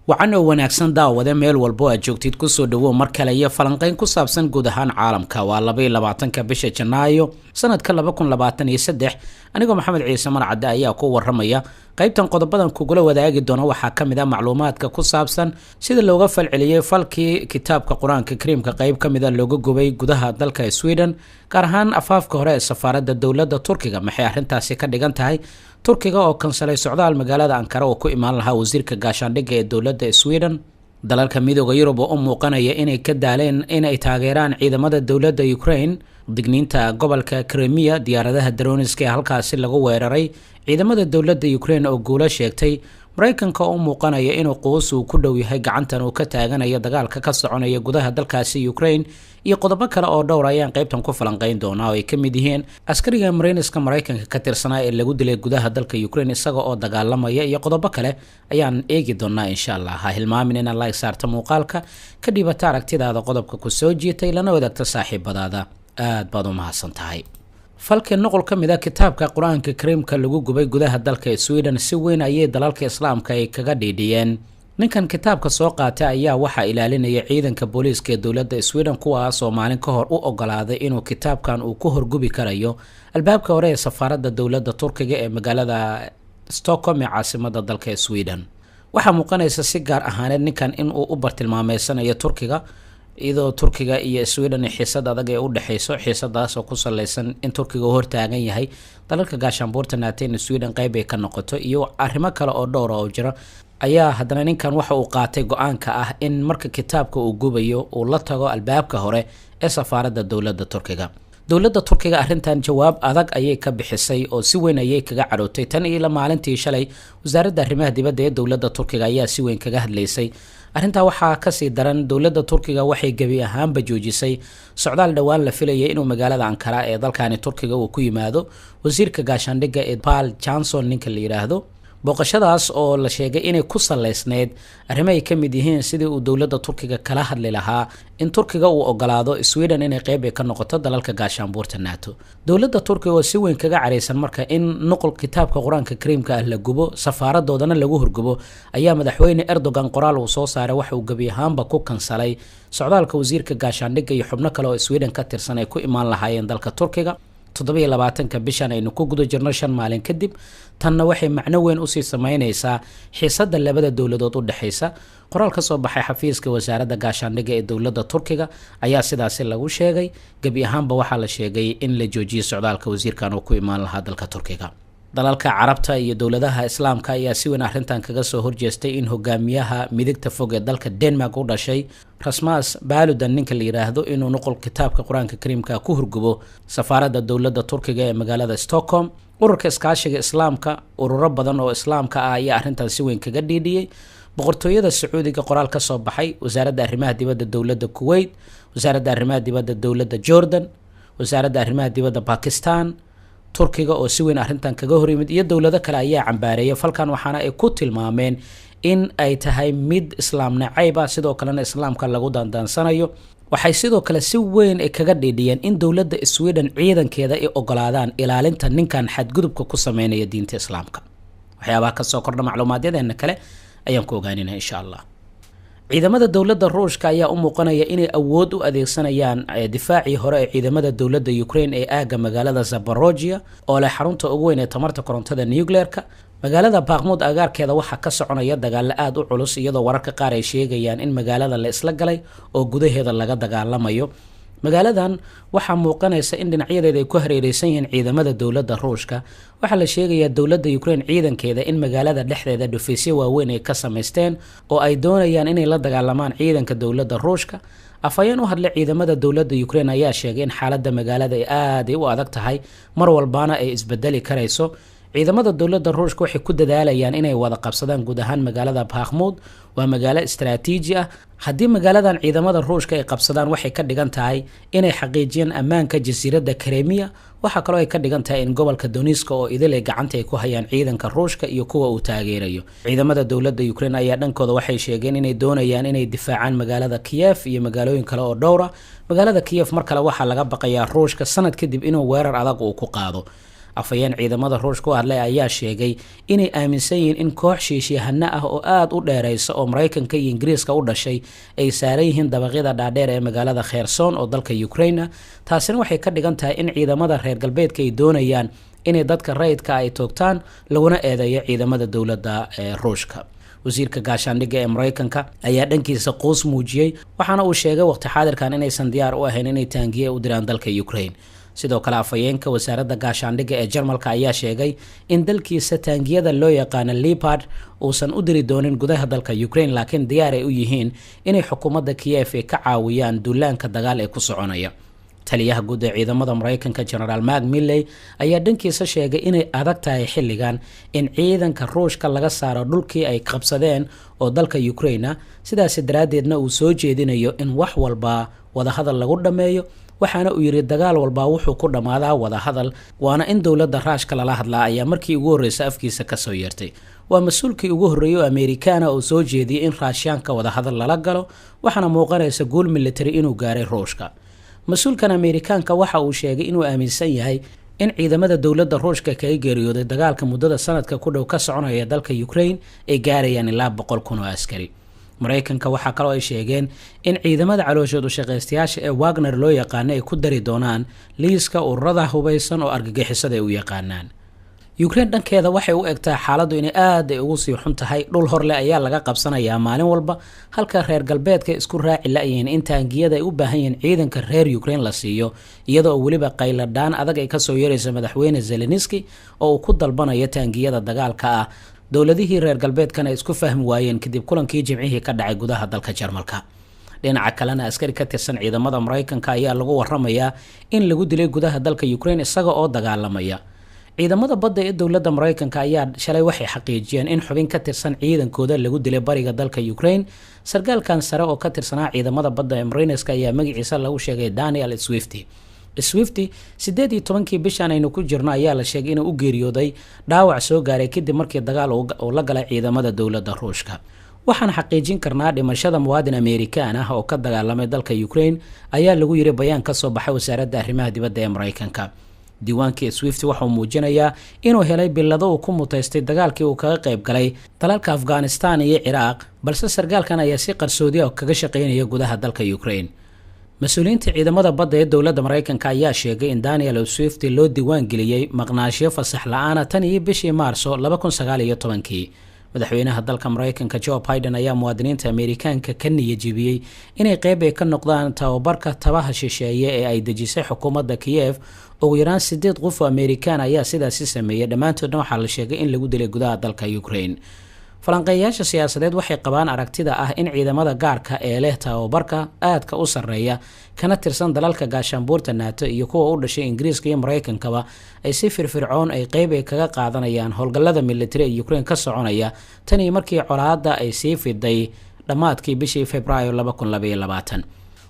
waxaan oo wanaagsan daawada meel walbo aad joogtid ku soo dhawo mar kale iyo falanqeyn ku saabsan guud ahaan caalamka waa 22 bisha Janaayo sanadka 2023 anigoo Maxamed Ciise Marcade ayaa ku waramaya qaybtan qodobadan kugula wadaagi doona waxaa kamid ah macluumaadka ku saabsan sida looga falceliyay falkii kitaabka Quraanka Kariimka qayb kamid ah looga gubay gudaha dalka Sweden gaar ahaan afaafka hore ee safaaradda dawladda Turkiga maxay arrintaasi ka dhigan tahay Turkiga oo kansalay socdaal magaalada Ankara oo ku imaan lahaa wasiirka gaashaandhigga ee dawladda Sweden dalalka midowga Yurub oo muuqanaya inay ka daaleen inay taageeraan ciidamada dawladda Ukraine digniinta gobolka Crimea diyaaradaha droniska halkaasi lagu weeraray ciidamada dawladda Ukraine oo guulo sheegtay Mareykanka oo muuqanaya inuu qoys uu ku dhow yahay gacantan uu ka taaganayo dagaalka ka soconaya gudaha dalkaasi Ukraine iyo qodobo kale oo dhowr ayaan qaybtan ku falanqeyn doonaa oo ay ka mid yihiin askariga Mareykanka ka tirsanaa ee lagu dilay gudaha dalka Ukraine isaga oo dagaalamaya iyo qodobo kale ayaan eegi doonaa insha Allah ha hilmaamin in like saarta muuqaalka ka dhibata aragtidaada qodobka ku soo jiitay lana wadaagta saaxiibadaada aad baad u mahadsantahay falka noqol kamid ah kitaabka Quraanka Kariimka lagu gubay gudaha dalka Sweden si weyn ayay dalalka Islaamka ay kaga dhiidhiyeen ninkan kitaabka soo qaatay ayaa waxa ilaalinaya ciidanka booliiska ee dawladda Sweden kuwaas oo maalin ka hor u ogolaaday inuu kitaabkan uu ku horgubi karayo albaabka hore ee safaaradda dawladda Turkiga ee magaalada Stockholm ee caasimadda dalka Sweden waxa muuqanaysa si gaar ahaaneed ninkan in uu u bartilmaameysanayo Turkiga iyadoo Turkiga iyo Sweden xiisad adag ay u dhaxayso xiisadaas oo ku saleysan in Turkiga hor taagan yahay dalalka gaashaanbuurta NATO ee Sweden qayb ay ka noqoto iyo arrimo kale oo dhowr ah oo jira ayaa haddana ninkan waxa uu qaatay go'aanka ah in marka kitaabka uu gubayo uu la tago albaabka hore ee safaaradda dawladda Turkiga dawladda Turkiga arrintan jawaab adag ayay ka bixisay oo si weyn ayay kaga carootay tan iyo maalintii shalay wasaaradda arrimaha dibadda ee dawladda Turkiga ayaa si weyn kaga hadlaysay arrinta waxaa ka sii daran dawladda Turkiga waxay gabi ahaanba joojisay socdaal dhawaan la filayay inuu magaalada Ankara ee dalkani Turkiga uu ku yimaado wasiirka gaashaandhigga ee Paul Johnson ninka la yiraahdo booqashadaas oo la sheegay inay ku saleysneed arrimo ay ka mid yihiin sidii uu dawladda Turkiga kala hadli lahaa in Turkiga uu ogolaado Sweden inay qayb ka noqoto dalalka gaashaanbuurta NATO dawladda Turkiga oo si weyn kaga careysan marka in nuqul kitaabka Quraanka Kariimka ah la gubo safaaradoodana lagu horgubo ayaa madaxweyne Erdogan qoraal uu soo saaray waxa uu gabi ahaanba ku kansalay socdaalka wasiirka gaashaandhigga iyo xubno kale oo Sweden ka tirsan ay ku imaan lahaayeen dalka Turkiga 27 bishan aynu ku guda jirno 5 maalin kadib tanna waxay macno weyn u sii sameynaysaa xiisadda labada dawladood u dhaxaysa qoraal ka soo baxay xafiiska wasaaradda gaashaandhigga ee dawladda Turkiga ayaa sidaas lagu sheegay gabi ahaanba waxa la sheegay in la joojiyo socdaalka wasiirkan oo ku imaan lahaa dalka Turkiga dalalka Carabta iyo dawladaha Islaamka ayaa si weyn arrintan kaga soo horjeestay in hogaamiyaha midigta fog ee dalka Denmark u dhashay Rasmus Paludan ninka la yiraahdo inuu nuqul kitaabka Quraanka Kariimka ku horgubo safaaradda dawladda Turkiga ee magaalada Stockholm ururka iskaashiga Islaamka ururo badan oo Islaamka ah ayaa arrintan si weyn kaga dhiidhiyay boqortooyada Sacuudiga qoraal ka soo baxay wasaaradda arrimaha dibadda dawladda Kuwait wasaaradda arrimaha dibadda dawladda Jordan wasaaradda arrimaha dibadda Pakistan Turkiga oo si weyn arrintan kaga hor yimid iyo dawlado kale ayaa cambaareeyay falkan waxaana ay ku tilmaameen in ay tahay mid islaam nacayb ah sidoo kalena islaamka lagu dandaansanayo waxay sidoo kale si weyn ay kaga dhiidhiyeen in dawladda Sweden ciidankeeda ay ogolaadaan ilaalinta ninkan xadgudubka ku sameynaya diinta islaamka waxyaabaha ka soo kordha macluumaadyadeenna kale ayaan ku ogaanina insha Allah ciidamada dawladda Ruushka ayaa u muuqanaya inay awood u adeegsanayaan difaacii hore ee ciidamada dawladda Ukraine ee aaga magaalada Zaporozhye oo leh xarunta ugu weyn ee tamarta korontada nuclearka magaalada Bakhmut agaarkeeda waxa ka soconaya dagaal aad u culus iyadoo wararka qaar ay sheegayaan in magaalada la isla galay oo gudaheeda laga dagaalamayo magaaladan waxa muuqanaysa in dhinacyadeeda ay ku hareereysan yihiin ciidamada dawladda Ruushka waxa la sheegayaa dawladda Ukraine ciidankeeda in magaalada dhexdeeda dhufaysyo waaweyn ay ka sameysteen oo ay doonayaan inay la dagaalamaan ciidanka dawladda Ruushka afayeen u hadlay ciidamada dawladda Ukraine ayaa sheegay in xaaladda magaalada ay aad u adag tahay mar walbaana ay isbedeli karayso ciidamada dawladda Ruushka waxay ku dadaalayaan inay wada qabsadaan guud ahaan magaalada Bakhmut waa magaalo istiraatiiji ah haddii magaaladan ciidamada Ruushka ay qabsadaan waxay ka dhigan tahay inay xaqiijiyaan ammaanka jasiiradda Crimea waxa kale oo ay ka dhigan tahay in gobolka Donetsk oo idil ay gacanta ay ku hayaan ciidanka Ruushka iyo kuwa uu taageerayo ciidamada dawladda Ukraine ayaa dhankooda waxay sheegeen inay doonayaan inay difaacaan magaalada Kiev iyo magaalooyin kale oo dhowr ah magaalada Kiev mar kale waxa laga baqayaa Ruushka sanad kadib inuu weerar adag uu ku qaado afayeen ciidamada ruushka u hadlay ayaa sheegay inay aaminsan yihiin in koox shiishyahanno ah oo aada u dheeraysa oo Mareykanka iyo Ingiriiska u dhashay ay saaran yihiin dabaqyada dhaadheer ee magaalada Kherson oo dalka Ukraine. taasina waxay ka dhigan tahay in ciidamada reer galbeedka ay doonayaan inay dadka rayidka ay toogtaan laguna eedeeyo ciidamada dowladda ee Ruushka. wasiirka gaashaandhigga ee Mareykanka ayaa dhankiisa qoos muujiyay waxaana uu sheegay waqti xaadirkan inaysan diyaar u ahayn inay taangiye u diraan dalka Ukraine. sidoo kale afayeenka wasaaradda gaashaandhigga ee Jarmalka ayaa sheegay in dalkiisa taangiyada loo yaqaan Leopard uusan u diri doonin gudaha dalka Ukraine laakiin diyaar ay u yihiin inay xukuumadda Kiev ay ka caawiyaan duulaanka dagaal ee ku soconaya. taliyaha guud ee ciidamada Mareykanka General Mark Milley ayaa dhankiisa sheegay inay adag tahay xilligan in ciidanka Ruushka laga saaro dhulkii ay qabsadeen oo dalka Ukraine, sidaas daraadeedna uu soo jeedinayo in wax walba wada hadal lagu dhameeyo. waxaana uu yiri dagaal walba wuxuu ku dhamaadaa wada hadal, waana in dowladda Ruushka lala hadlaa ayaa markii ugu horeysay afkiisa ka soo yeertay. waa mas'uulkii ugu horeeyay oo Ameerikaana oo soo jeediyay in Ruushyaanka wada hadal lala galo, waxaana muuqanaysa guul military inuu gaaray Ruushka. mas-uulkan Ameerikaanka waxa uu sheegay inuu aaminsan yahay in ciidamada dowladda Ruushka kaga geeriyooday dagaalka muddada sanadka ku dhow ka soconaya dalka Ukraine ay gaarayaan ilaa 100,000 oo askari. Mareykanka waxa kale oo ay sheegeen in ciidamada calooshooda shaqaystayaasha ee Wagner loo yaqaan ay ku dari doonaan liiska ururada hubeysan oo argagixisada ay u yaqaanaan. Ukraine dhankeeda waxay u egtaa xaaladdu inay aad ay ugu sii xun tahay. dhul horle ayaa laga qabsanayaa maalin walba, halka reer galbeedka isku raaci la'yihiin in taangiyada ay u baahan yihiin ciidanka reer Ukraine la siiyo, iyadoo weliba qayladhaan adag ay ka soo yeeraysa madaxweyne Zelensky oo uu ku dalbanayo taangiyada dagaalka ah. dowladihii reer galbeedkana ay isku fahmi waayeen kadib kulankii Jimcihii ka dhacay gudaha dalka Jarmalka. dhinaca kalena askari ka tirsan ciidamada Mareykanka ayaa lagu waramayaa in lagu dilay gudaha dalka Ukraine isaga oo dagaalamaya. ciidamada badda ee dowladda Mareykanka ayaa shalay waxay xaqiijiyeen in xubin ka tirsan ciidankooda lagu dilay bariga dalka Ukraine. sargaalkan sare oo ka tirsanaa ciidamada badda ee Mareykanka ayaa magaciisa lagu sheegay Daniel Swifty. 18 bishan aynu ku jirno ayaa la sheegay inuu u geeriyooday dhaawac soo gaaray kadib markii dagaal uu la galay ciidamada dowladda Ruushka. waxaan xaqiijin karnaa dhimashada muwaadin Ameerikaan ah oo ka dagaalamay dalka Ukraine ayaa lagu yiri bayaan ka soo baxay wasaaradda arrimaha dibadda ee Mareykanka. diiwaankii Swifty waxa uu muujinayaa inuu helay bilado uu ku mutaystay dagaalkii uu kaga qayb galay dalalka Afghanistan iyo Iraq, balse sargaalkan ayaa si qarsoodi ah kaga shaqeynaya gudaha dalka Ukraine. mas-uuliyiinta ciidamada badda ee dowladda Mareykanka ayaa sheegay in Daniel Swifty loo diiwaan geliyay maqnaashiyo fasax la'aan tan iyo bishii Maarso 2019. madaxweynaha dalka Mareykanka Joe Biden ayaa muwaadiniinta Ameerikaanka ka niyajibiyay inay qayb ay ka noqdaan tababarka tabaha shisheeye ee ay dejisay xukuumadda Kiev. ugu yaraan 8 qof oo Ameerikaan ayaa sidaasi sameeyay, dhammaantoodna waxaa la sheegay in lagu dilay gudaha dalka Ukraine. falanqeeyaasha siyaasadeed waxay qabaan aragtida ah in ciidamada gaarka ee leh tababarka aadka u sarreeya kana tirsan dalalka gaashaanbuurta NATO iyo kuwa u dhashay Ingiriiska iyo Mareykankaba ay si firfircoon ay qayb ay kaga qaadanayaan howlgallada military ee Ukraine ka soconaya tan iyo markii colaadda ay sii fiday dhammaadkii bishii Febraayo 2022.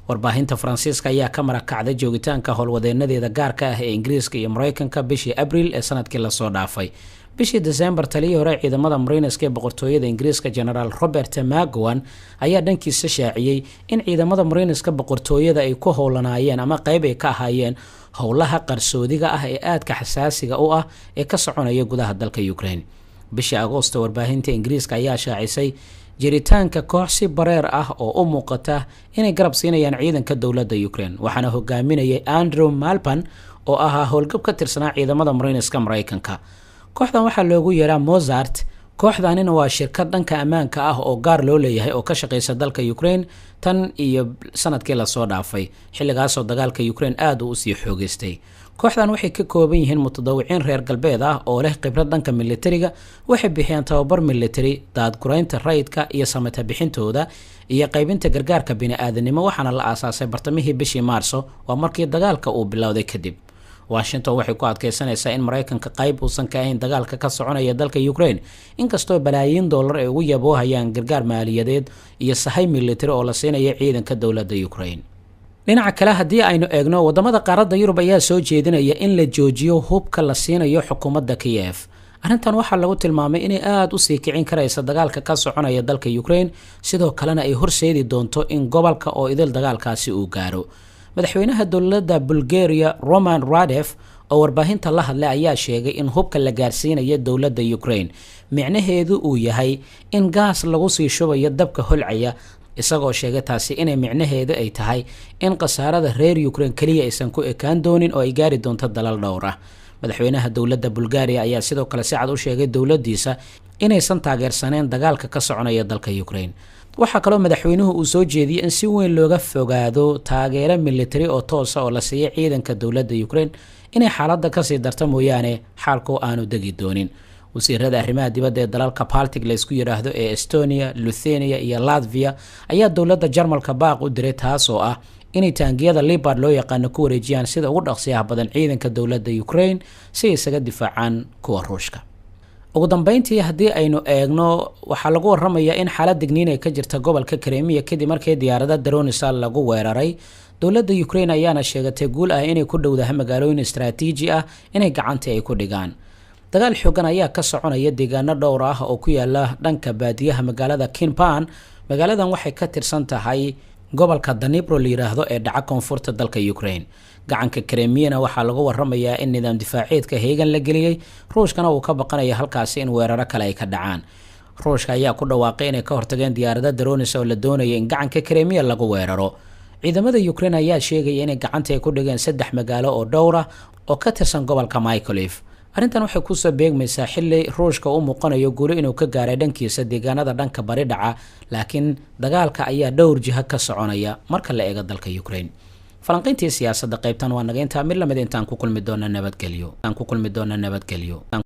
warbaahinta Faransiiska ayaa ka marakacday joogitaanka howlwadeenadeeda gaarka ah ee Ingiriiska iyo Mareykanka bishii Abriil ee sanadkii la soo dhaafay. bishii December taliyii hore ciidamada Mareykanka ee boqortooyada Ingiriiska General Robert McGowan ayaa dhankiisa shaaciyay in ciidamada Mareykanka boqortooyada ay ku howlanaayeen ama qayb ay ka ahaayeen howlaha qarsoodiga ah ee aadka xasaasiga u ah ee ka soconaya gudaha dalka Ukraine. bishii Agoosto warbaahinta Ingiriiska ayaa shaacisay jiritaanka koox si bareer ah oo u muuqata inay garab siinayaan ciidanka dowladda Ukraine, waxaana hogaaminayay Andrew Malpan oo ahaa howlgab ka tirsanaa ciidamada Mareykanka. kooxdan waxaa loogu yeeraa Mozart. kooxdanina waa shirkad dhanka ammaanka ah oo gaar loo leeyahay oo ka shaqeysa dalka Ukraine tan iyo sanadkii la soo dhaafay, xilligaas oo dagaalka Ukraine aad u sii xoogeystay. kooxdan waxay ka kooban yihiin mutadawiciin reer galbeed ah oo leh khibrad dhanka militariga. waxay bixiyaan tababar military, daadguraynta rayidka iyo samata bixintooda iyo qaybinta gargaarka bini'aadanimo, waxaana la aasaasay bartamihii bishii Maarso waa markii dagaalka uu bilowday kadib. Washington waxay ku adkeysanaysaa in Mareykanka qayb uusan ka ahayn dagaalka ka soconaya dalka Ukraine, inkastoo balaayiin dollar ay ugu yaboohayaan gargaar maaliyadeed iyo sahay military oo la siinayo ciidanka dowladda Ukraine. dhinaca kale haddii aynu eegno wadamada qaaradda Yurub ayaa soo jeedinaya in la joojiyo hubka la siinayo xukuumadda Kiev. arrintan waxaa lagu tilmaamay inay aad u sii kicin karaysa dagaalka ka soconaya dalka Ukraine, sidoo kalena ay horseedi doonto in gobolka oo idil dagaalkaasi uu gaaro. madaxweynaha dowladda Bulgaria Roman Radev oo warbaahinta la hadlay ayaa sheegay in hubka la gaarsiinayo dowladda Ukraine micnaheedu uu yahay in gaas lagu sii shubayo dabka holcaya, isagoo sheegay taasi inay micnaheedu ay tahay in khasaarada reer Ukraine kaliya aysan ku ekaan doonin oo ay gaari doonto dalal dhowr ah. madaxweynaha dowladda Bulgaria ayaa sidoo kale si cad u sheegay dowladdiisa inaysan taageersaneen dagaalka ka soconaya dalka Ukraine. waxaa kaloo madaxweynuhu uu soo jeediyay in si weyn looga fogaado taageero military oo toos ah oo la siiyo ciidanka dowladda Ukraine inay xaaladda ka sii darto mooyaane xaalku aanu degi doonin. wasiirada arrimaha dibadda ee dalalka Baltic la isku yiraahdo ee Estonia, Lithuania iyo Latvia ayaa dowladda Jarmalka baaq u diray taas oo ah inay taangiyada Leopard loo yaqaan ku wareejiyaan sida ugu dhaqsiyaha badan ciidanka dowladda Ukraine si ay isaga difaacaan kuwa Ruushka. ugu dambeyntii haddii aynu eegno waxaa lagu waramayaa in xaalad digniin ay ka jirta gobolka Crimea kadib markii diyaarada drones lagu weeraray. dowladda Ukraine ayaana sheegatay guul ah inay ku dhowdahay magaalooyin istiraatiiji ah inay gacanta ay ku dhigaan. dagaal xoogan ayaa ka soconaya deegaano dhowr ah oo ku yaala dhanka baadiyaha magaalada Kinpan. magaaladan waxay ka tirsan tahay gobolka Dnipro la yiraahdo ee dhaca koonfurta dalka Ukraine. gacanka Crimea waxaa lagu waramayaa in nidaam difaaceedka heegan la geliyay, Ruushkana uu ka baqanayo halkaasi in weeraro kale ay ka dhacaan. Ruushka ayaa ku dhawaaqay inay ka hortageen diyaarada drones oo la doonayay in gacanka Crimea lagu weeraro. ciidamada Ukraine ayaa sheegay inay gacanta ay ku dhigeen 3 magaalo oo dhowr ah oo ka tirsan gobolka Mykolaiv. arrintan waxay ku soo beegmaysaa xilli Ruushka uu muuqanayo guulo inuu ka gaaray dhankiisa deegaanada dhanka bari dhaca, laakiin dagaalka ayaa dhowr jiha ka soconaya marka la eego dalka Ukraine. falanqayntii siyaasadda qaybtan waa naga intaa mid lamid intaan ku kulmi doona nabadgelyo.